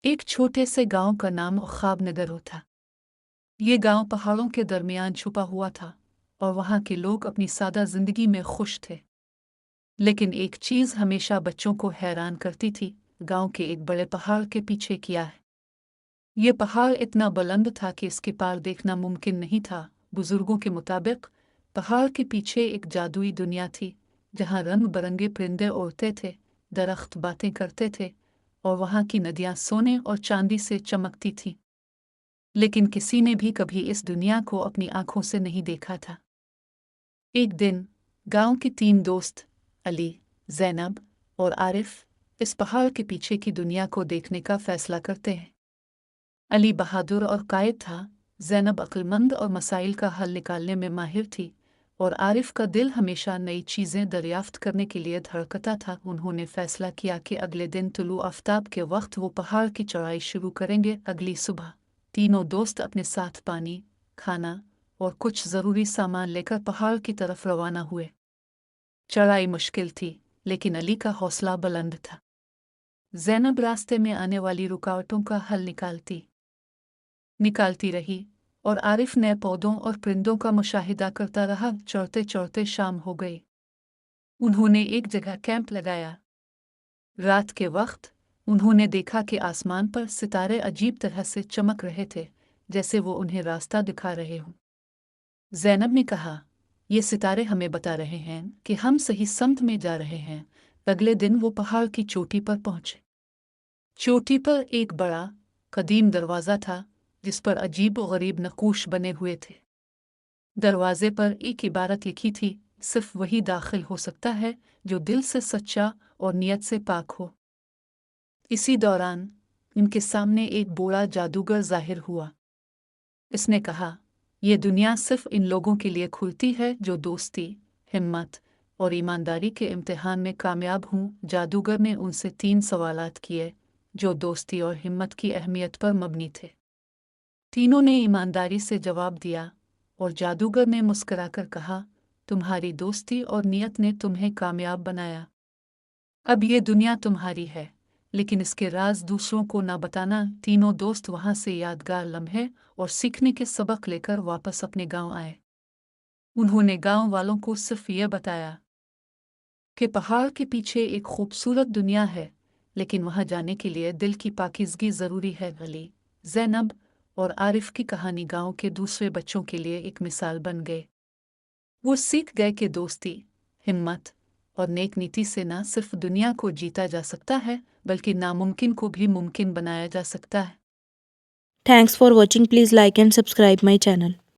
एक छोटे से गांव का नाम ख्वाब नगर था। ये गांव पहाड़ों के दरमियान छुपा हुआ था और वहां के लोग अपनी सादा जिंदगी में खुश थे। लेकिन एक चीज हमेशा बच्चों को हैरान करती थी, गांव के एक बड़े पहाड़ के पीछे क्या है। ये पहाड़ इतना बुलंद था कि इसके पार देखना मुमकिन नहीं था। बुजुर्गों के मुताबिक पहाड़ के पीछे एक जादुई दुनिया थी, जहां रंग बिरंगे परिंदे उड़ते थे, दरख्त बातें करते थे और वहां की नदियां सोने और चांदी से चमकती थीं। लेकिन किसी ने भी कभी इस दुनिया को अपनी आंखों से नहीं देखा था। एक दिन गांव के तीन दोस्त अली, जैनब और आरिफ इस पहाड़ के पीछे की दुनिया को देखने का फैसला करते हैं। अली बहादुर और कायद था, जैनब अक्लमंद और मसाइल का हल निकालने में माहिर थी और आरिफ का दिल हमेशा नई चीज़ें दरियाफ्त करने के लिए धड़कता था। उन्होंने फैसला किया कि अगले दिन तुलू आफ्ताब के वक्त वो पहाड़ की चढ़ाई शुरू करेंगे। अगली सुबह तीनों दोस्त अपने साथ पानी, खाना और कुछ ज़रूरी सामान लेकर पहाड़ की तरफ रवाना हुए। चढ़ाई मुश्किल थी, लेकिन अली का हौसला बुलंद था। जैनब रास्ते में आने वाली रुकावटों का हल निकालती रही और आरिफ नए पौधों और परिंदों का मुशाहिदा करता रहा। चढ़ते चढ़ते शाम हो गई। उन्होंने एक जगह कैंप लगाया। रात के वक्त उन्होंने देखा कि आसमान पर सितारे अजीब तरह से चमक रहे थे, जैसे वो उन्हें रास्ता दिखा रहे हों। जैनब ने कहा, ये सितारे हमें बता रहे हैं कि हम सही समत में जा रहे हैं। अगले दिन वो पहाड़ की चोटी पर पहुंचे। चोटी पर एक बड़ा कदीम दरवाज़ा था, जिस पर अजीब व गरीब नक्काश बने हुए थे। दरवाजे पर एक इबारत लिखी थी, सिर्फ वही दाखिल हो सकता है जो दिल से सच्चा और नियत से पाक हो। इसी दौरान इनके सामने एक बूढ़ा जादूगर जाहिर हुआ। इसने कहा, यह दुनिया सिर्फ इन लोगों के लिए खुलती है जो दोस्ती, हिम्मत और ईमानदारी के इम्तिहान में कामयाब हों। जादूगर ने उनसे 3 सवालात किए, जो दोस्ती और हिम्मत की अहमियत पर मबनी थे। तीनों ने ईमानदारी से जवाब दिया और जादूगर ने मुस्कुराकर कहा, तुम्हारी दोस्ती और नियत ने तुम्हें कामयाब बनाया। अब ये दुनिया तुम्हारी है, लेकिन इसके राज दूसरों को ना बताना। तीनों दोस्त वहां से यादगार लम्हे और सीखने के सबक लेकर वापस अपने गांव आए। उन्होंने गांव वालों को सिर्फ ये बताया कि पहाड़ के पीछे एक खूबसूरत दुनिया है, लेकिन वहां जाने के लिए दिल की पाकीज़गी ज़रूरी है। अली, जैनब और आरिफ की कहानी गांव के दूसरे बच्चों के लिए एक मिसाल बन गए। वो सीख गए कि दोस्ती, हिम्मत और नेक नीति से न सिर्फ दुनिया को जीता जा सकता है, बल्कि नामुमकिन को भी मुमकिन बनाया जा सकता है। Thanks for watching. Please like and subscribe my channel.